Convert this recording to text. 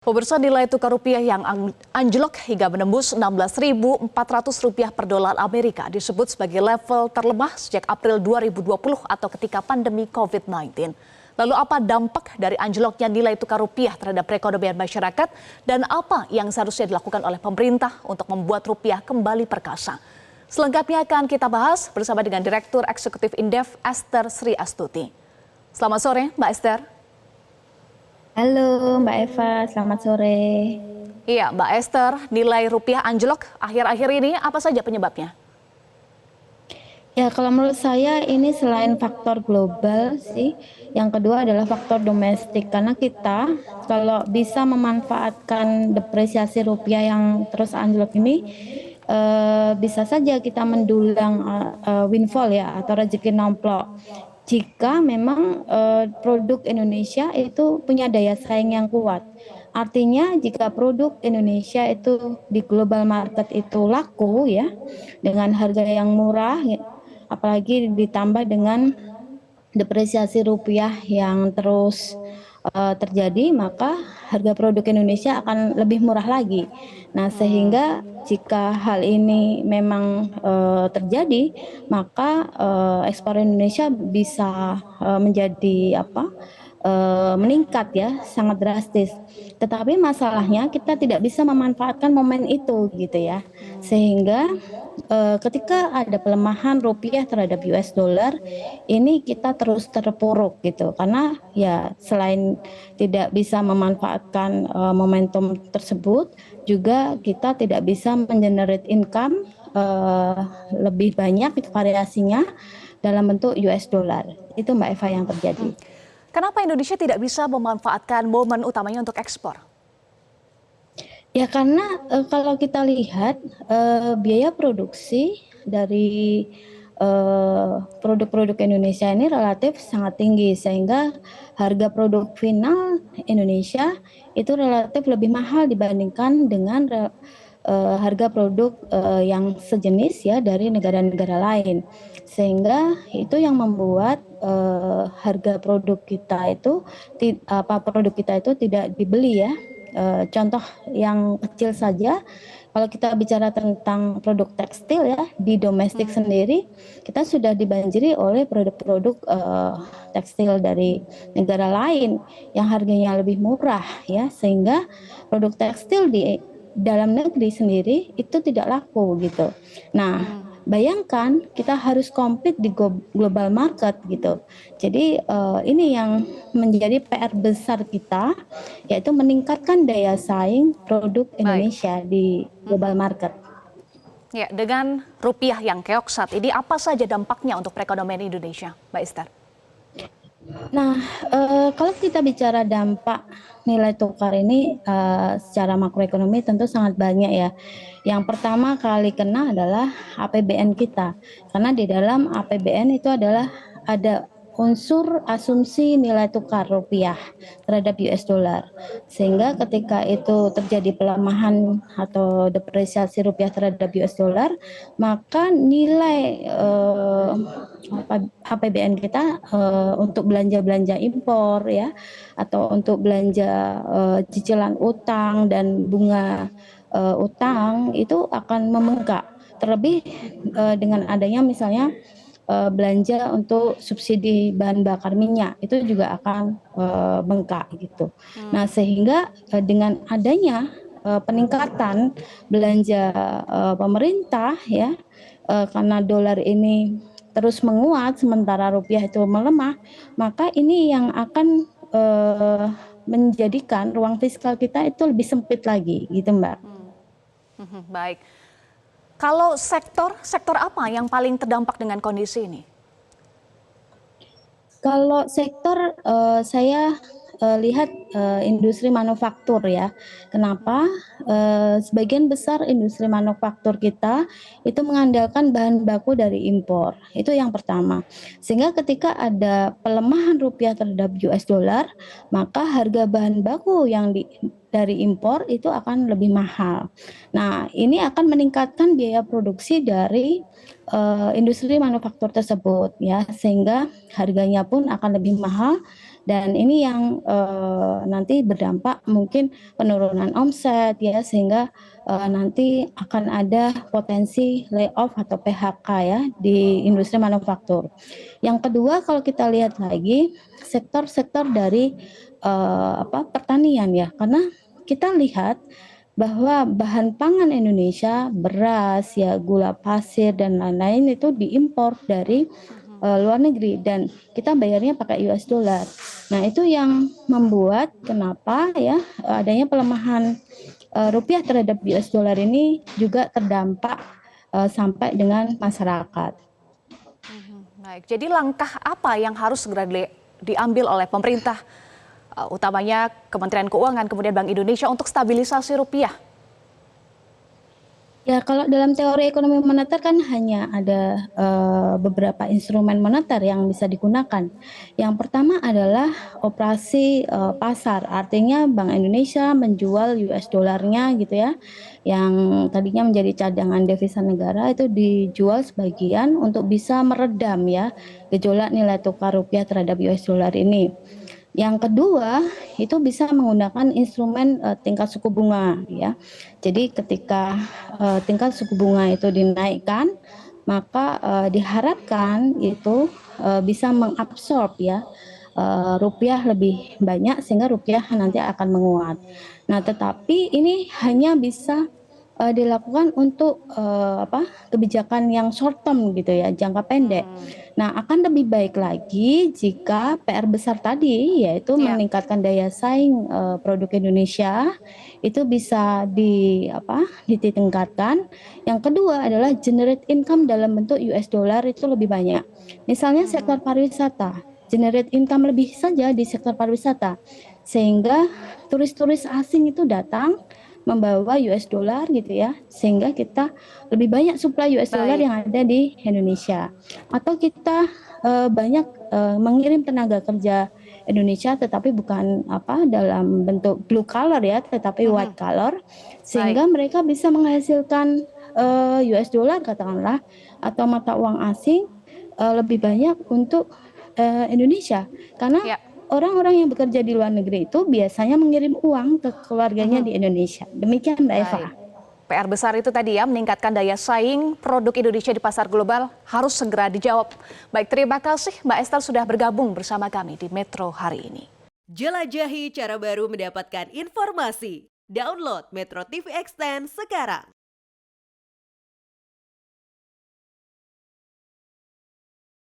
Pemirsa, nilai tukar rupiah yang anjlok hingga menembus Rp16.400 per dolar Amerika disebut sebagai level terlemah sejak April 2020 atau ketika pandemi COVID-19. Lalu apa dampak dari anjloknya nilai tukar rupiah terhadap perekonomian masyarakat dan apa yang seharusnya dilakukan oleh pemerintah untuk membuat rupiah kembali perkasa? Selengkapnya akan kita bahas bersama dengan Direktur Eksekutif Indef Esther Sri Astuti. Selamat sore, Mbak Esther. Halo Mbak Eva, selamat sore. Iya, Mbak Esther, nilai rupiah anjlok akhir-akhir ini apa saja penyebabnya? Ya, kalau menurut saya ini selain faktor global sih, yang kedua adalah faktor domestik. Karena kita kalau bisa memanfaatkan depresiasi rupiah yang terus anjlok ini, bisa saja kita mendulang windfall ya atau rezeki nomplok. Jika memang produk Indonesia itu punya daya saing yang kuat. Artinya jika produk Indonesia itu di global market itu laku ya dengan harga yang murah, apalagi ditambah dengan depresiasi rupiah yang terus terjadi, maka harga produk Indonesia akan lebih murah lagi. Nah, sehingga jika hal ini memang terjadi, maka ekspor Indonesia bisa menjadi meningkat ya, sangat drastis. Tetapi masalahnya kita tidak bisa memanfaatkan momen itu gitu ya. Sehingga ketika ada pelemahan rupiah terhadap US dollar, ini kita terus terpuruk gitu. Karena ya selain tidak bisa memanfaatkan momentum tersebut, juga kita tidak bisa mengenerate income lebih banyak variasinya dalam bentuk US dollar. Itu Mbak Eva yang terjadi. Kenapa Indonesia tidak bisa memanfaatkan momen utamanya untuk ekspor? Ya karena kalau kita lihat biaya produksi dari produk-produk Indonesia ini relatif sangat tinggi, sehingga harga produk final Indonesia itu relatif lebih mahal dibandingkan dengan harga produk yang sejenis ya dari negara-negara lain, sehingga itu yang membuat harga produk kita itu tidak dibeli ya. Contoh yang kecil saja, kalau kita bicara tentang produk tekstil ya di domestik sendiri, kita sudah dibanjiri oleh produk-produk tekstil dari negara lain yang harganya lebih murah ya, sehingga produk tekstil di dalam negeri sendiri itu tidak laku gitu. Nah, bayangkan kita harus compete di global market gitu. Jadi ini yang menjadi PR besar kita, yaitu meningkatkan daya saing produk Baik. Indonesia di global market. Ya, dengan rupiah yang keok saat ini, apa saja dampaknya untuk perekonomian Indonesia, Mbak Esther? Nah, kalau kita bicara dampak nilai tukar ini secara makroekonomi tentu sangat banyak ya. Yang pertama kali kena adalah APBN kita, karena di dalam APBN itu adalah ada unsur asumsi nilai tukar rupiah terhadap US dollar, sehingga ketika itu terjadi pelemahan atau depresiasi rupiah terhadap US dollar, maka nilai APBN kita untuk belanja-belanja impor ya, atau untuk belanja cicilan utang dan bunga utang itu akan membengkak. Terlebih dengan adanya misalnya belanja untuk subsidi bahan bakar minyak itu juga akan bengkak gitu. Nah, sehingga dengan adanya peningkatan belanja pemerintah ya, karena dolar ini terus menguat sementara rupiah itu melemah, maka ini yang akan menjadikan ruang fiskal kita itu lebih sempit lagi gitu Mbak. Baik. Kalau sektor apa yang paling terdampak dengan kondisi ini? Kalau sektor saya lihat industri manufaktur ya. Kenapa? Sebagian besar industri manufaktur kita itu mengandalkan bahan baku dari impor. Itu yang pertama. Sehingga ketika ada pelemahan rupiah terhadap US dollar, maka harga bahan baku yang dari impor itu akan lebih mahal. Nah, ini akan meningkatkan biaya produksi dari industri manufaktur tersebut ya, sehingga harganya pun akan lebih mahal Dan ini yang nanti berdampak mungkin penurunan omset ya, sehingga nanti akan ada potensi layoff atau PHK ya di industri manufaktur. Yang kedua, kalau kita lihat lagi sektor-sektor dari pertanian ya, karena kita lihat bahwa bahan pangan Indonesia, beras ya, gula pasir dan lain-lain itu diimpor dari luar negeri dan kita bayarnya pakai US dollar. Nah, itu yang membuat kenapa ya adanya pelemahan rupiah terhadap US dollar ini juga terdampak sampai dengan masyarakat. Baik, jadi langkah apa yang harus segera diambil oleh pemerintah, utamanya Kementerian Keuangan, kemudian Bank Indonesia untuk stabilisasi rupiah? Ya, kalau dalam teori ekonomi moneter kan hanya ada beberapa instrumen moneter yang bisa digunakan. Yang pertama adalah operasi pasar, artinya Bank Indonesia menjual US dollarnya gitu ya, yang tadinya menjadi cadangan devisa negara itu dijual sebagian untuk bisa meredam ya gejolak nilai tukar rupiah terhadap US dollar ini. Yang kedua, itu bisa menggunakan instrumen tingkat suku bunga ya. Jadi ketika tingkat suku bunga itu dinaikkan, maka diharapkan itu bisa mengabsorb ya rupiah lebih banyak sehingga rupiah nanti akan menguat. Nah, tetapi ini hanya bisa dilakukan untuk kebijakan yang short term gitu ya, jangka pendek. Nah, akan lebih baik lagi jika PR besar tadi yaitu Ya. meningkatkan daya saing produk Indonesia itu bisa ditingkatkan. Yang kedua adalah generate income dalam bentuk US dollar itu lebih banyak. Misalnya sektor pariwisata, generate income lebih saja di sektor pariwisata sehingga turis-turis asing itu datang membawa US dollar gitu ya, sehingga kita lebih banyak suplai US dollar Baik. yang ada di Indonesia. Atau kita banyak mengirim tenaga kerja Indonesia tetapi bukan dalam bentuk blue collar ya, tetapi white collar, sehingga mereka bisa menghasilkan US dollar katakanlah atau mata uang asing lebih banyak untuk Indonesia. Karena Ya. orang-orang yang bekerja di luar negeri itu biasanya mengirim uang ke keluarganya di Indonesia. Demikian Mbak Eva. Baik. PR besar itu tadi ya, meningkatkan daya saing produk Indonesia di pasar global harus segera dijawab. Baik, terima kasih Mbak Esther sudah bergabung bersama kami di Metro hari ini. Jelajahi cara baru mendapatkan informasi. Download Metro TV Extend sekarang.